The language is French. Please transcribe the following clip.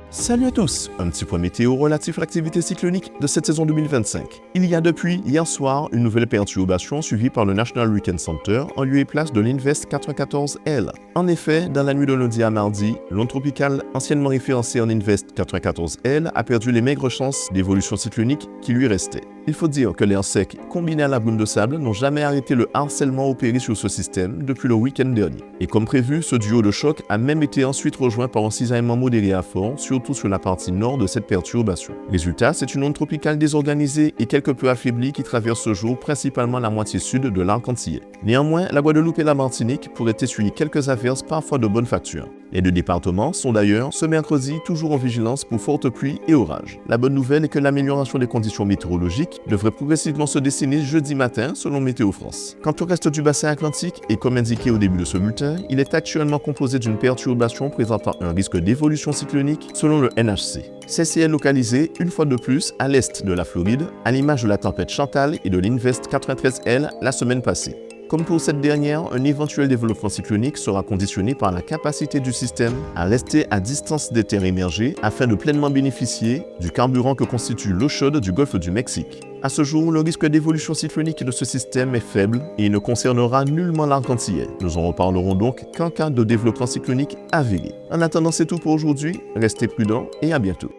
Salut à tous, un petit point météo relatif à l'activité cyclonique de cette saison 2025. Il y a depuis hier soir une nouvelle perturbation suivie par le National Hurricane Center en lieu et place de l'Invest 94L. En effet, dans la nuit de lundi à mardi, l'onde tropicale anciennement référencée en Invest 94L a perdu les maigres chances d'évolution cyclonique qui lui restaient. Il faut dire que l'air sec combiné à la brume de sable n'ont jamais arrêté le harcèlement opéré sur ce système depuis le week-end dernier. Et comme prévu, ce duo de choc a même été ensuite rejoint par un cisaillement modéré à fort, surtout sur la partie nord de cette perturbation. Résultat, c'est une onde tropicale désorganisée et quelque peu affaiblie qui traverse ce jour principalement la moitié sud de l'arc antillais. Néanmoins, la Guadeloupe et la Martinique pourraient essuyer quelques averses parfois de bonne facture. Les deux départements sont d'ailleurs, ce mercredi, toujours en vigilance pour fortes pluies et orages. La bonne nouvelle est que l'amélioration des conditions météorologiques devrait progressivement se dessiner jeudi matin selon Météo France. Quant au reste du bassin atlantique, et comme indiqué au début de ce bulletin, il est actuellement composé d'une perturbation présentant un risque d'évolution cyclonique selon le NHC. Celle-ci est localisée, une fois de plus, à l'est de la Floride, à l'image de la tempête Chantal et de l'Invest 93L la semaine passée. Comme pour cette dernière, un éventuel développement cyclonique sera conditionné par la capacité du système à rester à distance des terres émergées afin de pleinement bénéficier du carburant que constitue l'eau chaude du golfe du Mexique. À ce jour, le risque d'évolution cyclonique de ce système est faible et il ne concernera nullement l'arc antillais. Nous en reparlerons donc qu'en cas de développement cyclonique avéré. En attendant, c'est tout pour aujourd'hui. Restez prudents et à bientôt.